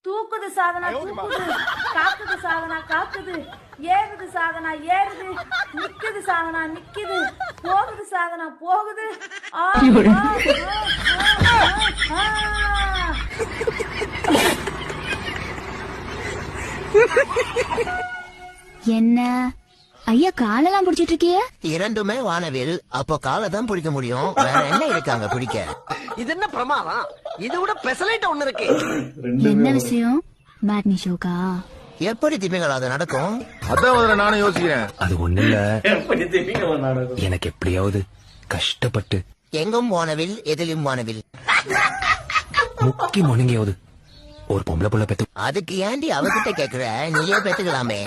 தூக்குது சாதனா தூக்குது, காக்குது சாதனா காக்குது, ஏறுது சாதனா ஏறுது, நிக்குது சாதனா நிக்குது, போகுது சாதனா போகுது. ஆ, ஆ, ஆ, ஆ, என்ன ஐயா காலெல்லாம் பிடிச்சிட்டு இருக்கிய? இரண்டுமே வானவில். அப்போ காலை தான் பிடிக்க முடியும், வேற என்ன இருக்காங்க பிடிக்க? இது என்ன பிரமாதம்? இது விட பெசலைட் ஒண்ணு இருக்கு. என்ன விஷயம்? மேட்னி ஷோக்கா? எப்படி திமிங்கலம் அது நடக்கும்? அதான் நானும் யோசிக்கிறேன். அது ஒண்ணு இல்ல, எனக்கு எப்படியாவது கஷ்டப்பட்டு எங்கும் வானவில் எதிலும் வானவில். முக்கி முணங்கியாவது ஒரு பொம்பளை புள்ள பெத்து. அதுக்கு ஏண்டி அவகிட்ட கேக்குற? நீயே பெத்துக்கலாமே.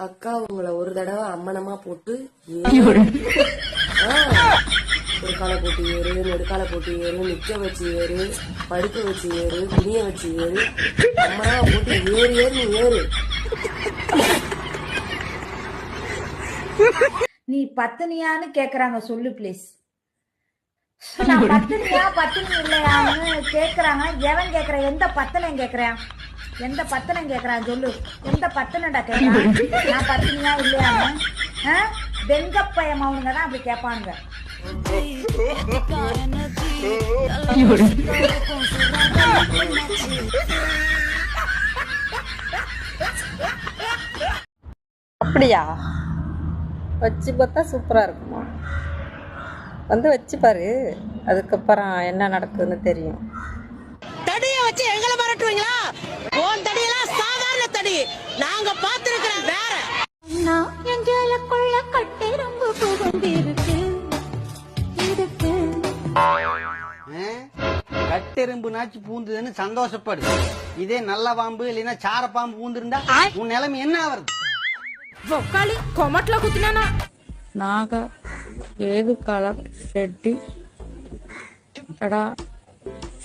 அக்கா உங்களை ஒரு தடவை அம்மனமா போட்டு ஒரு காலை போட்டு ஏறு, நெடுக்காலை போட்டு ஏறு, நிக்க வச்சு ஏறு, படுக்க வச்சு ஏறு, துணிய வச்சு ஏறு, அம்மனமா போட்டு ஏறு ஏறு ஏறு. நீ பத்தினியான்னு கேக்குறாங்க, சொல்லு பிளீஸ். நான் பத்தினியா பத்தினி இல்லையான்னு கேக்குறாங்க. எவன் கேக்குற? எந்த பத்தனம் கேக்குறேன்? எந்த பத்தனம் கேக்குறான் சொல்லு. எந்த பத்தனடா கேக்குறான்? நான் பத்தினியா இல்லையான்னு வெங்கப்பயம் அவனுங்க தான் அப்படி கேட்பானுங்க. அப்படியா? வச்சு பார்த்தா சூப்பரா இருக்குமா? வந்து வச்சு பாரு, அதுக்கப்புறம் என்ன நடக்குதுன்னு தெரியும். தடிய வச்சு எங்களை மிரட்டுவீங்களா? உன் தடியெல்லாம் சாதாரண தடி, நாங்க பார்த்திருக்கிறோம் வேற. எங்களுக்குள்ள கட்டெரும்பு புகுந்திருக்கு இருக்கு. கட்டெரும்பு நாச்சு பூந்துதுன்னு சந்தோஷப்படு. இதே நல்ல பாம்பு இல்லைன்னா சார பாம்பு பூந்துருந்தா உன் நிலைமை என்ன ஆவறது? ఒక్కాలి కొమట్లో కుట్టినానా నాగా ഏത് കളർ ഷെഡി എടാ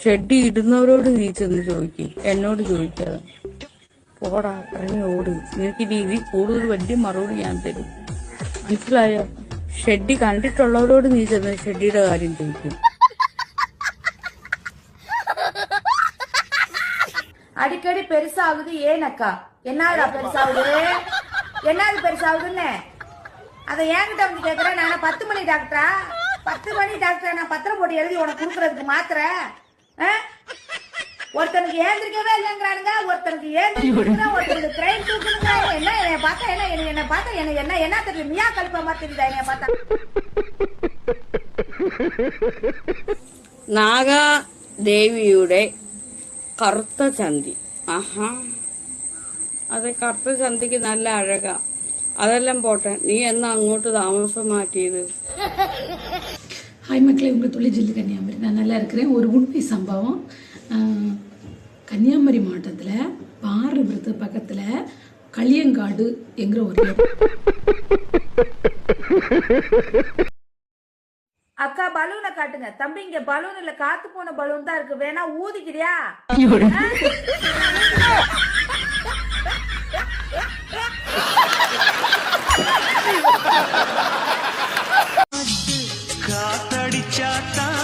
ഷെഡി ഇടുന്നവരോട് നീ ചെന്ന് ചോദിക്കും, എന്നോട് ചോദിക്കാതെ പോടാ ഇറങ്ങി ഓട്. നിനക്ക് ഇതിൽ കൂടുതൽ വലിയ മറുപടി ഞാൻ തരും, മനസ്സിലായോ? ഷെഡി കണ്ടിട്ടുള്ളവരോട് നീ ചെന്ന് ഷെഡിയുടെ കാര്യം ചോദിക്കും. அடிக்கடி பெருசாகுது ஏனக்கா? என்னடா பெருசாகுது? என்னது பெருசாகுதுன்னு அதை என்கிட்ட வந்து கேக்குறேன். நான் 10 மணி டாக்டரா? 10 மணி டாக்டரா? நான் பத்திரம் போட்டு எழுதி உனக்கு கொடுக்கறதுக்கு மாத்திர? ஒருத்தனுக்கு ஏந்திரிக்கவே இல்லைங்கிறானுங்க, ஒருத்தனுக்கு ஏந்திரிக்கணும், ஒருத்தனுக்கு ட்ரெயின் தூக்கணுங்க. என்ன என்னை பார்த்தா என்ன பார்த்தா என்ன தெரியும்? மியா கல்ப மாதிரி தெரியுதா என்னைய பார்த்தா? നാഗാ ദേവിയുടെ കറുത്ത ചന്തി. ആഹാ, അത് കറുത്ത ചന്തിക്ക് നല്ല അഴകാ. അതെല്ലാം പോട്ടെ, നീ എന്നാ അങ്ങോട്ട് താമസം മാറ്റിയത്? ஹாய் மக்களே, உங்கள் தொழில் ஜில்லு கன்னியாகுமரி. நான் நல்லா இருக்கிறேன். ஒரு உண்மை சம்பவம். கன்னியாகுமரி மாவட்டத்தில் பாரபுரத்து பக்கத்தில் களியங்காடு என்கிற ஒரு அக்கா பலூனை காட்டுங்க. தம்பி இங்க பலூன் இல்ல, காத்து போன பலூன் தான் இருக்கு, வேணா ஊதிக்கிறியா? காத்தடிச்சாத்தான்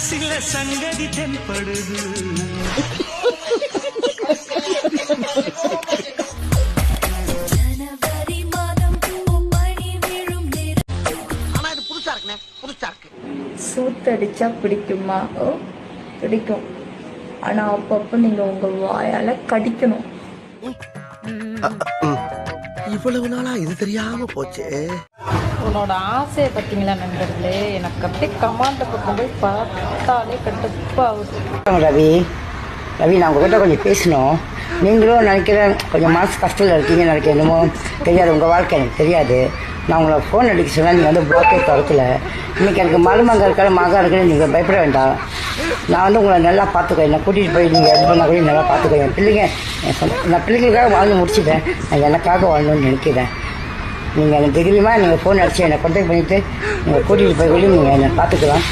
சில சங்கதி தென்படுது. ஆனா இது புதுசா இருக்குனே, புதுசா இருக்கு. சூத்தடிச்சா பிடிக்குமா? பிடிக்கும். ஆனா அப்பப்ப நீங்க உங்க வாயால கடிக்கணும். இவ்வளவு நாளா இது தெரியாம போச்சு. உன்னோட ஆசையை பார்த்தீங்களா நண்பர்களே? எனக்கு அப்படியே கமாண்ட பக்கம் போய் பார்த்தாலே கட்டுப்பாகுது. ரவி, நான் உங்ககிட்ட கொஞ்சம் பேசணும். நீங்களும் நினைக்கிறேன் கொஞ்சம் மனசு கஷ்டத்தில் இருக்கீங்க நினைக்கிறேன். என்னமோ தெரியாது, உங்கள் வாழ்க்கை எனக்கு தெரியாது. நான் உங்களை ஃபோன் அடிக்க சொன்னால் நீங்கள் வந்து பிளாக்கே திறக்கல. இன்றைக்கி எனக்கு மருமங்க இருக்காது, மகா இருக்குன்னு நீங்கள் பயப்பட வேண்டாம். நான் வந்து உங்களை நல்லா பார்த்துக்குவேன். என்னை கூட்டிகிட்டு போய் நீங்கள் இது பண்ண கூட நல்லா பார்த்துக்குவேன். என் பிள்ளைங்க நான் பிள்ளைங்களுக்காக வாழ்ந்து முடிச்சுட்டேன். நான் எனக்காக வாழணும்னு நினைக்கிறேன். நீங்கள் எனக்கு தைரியமாக நீங்கள் ஃபோன் அடித்து என்னை கான்டாக்ட் பண்ணிவிட்டு நீங்கள் கூட்டிகிட்டு போய் கூட நீங்கள் என்னை பார்த்துக்கலாம்.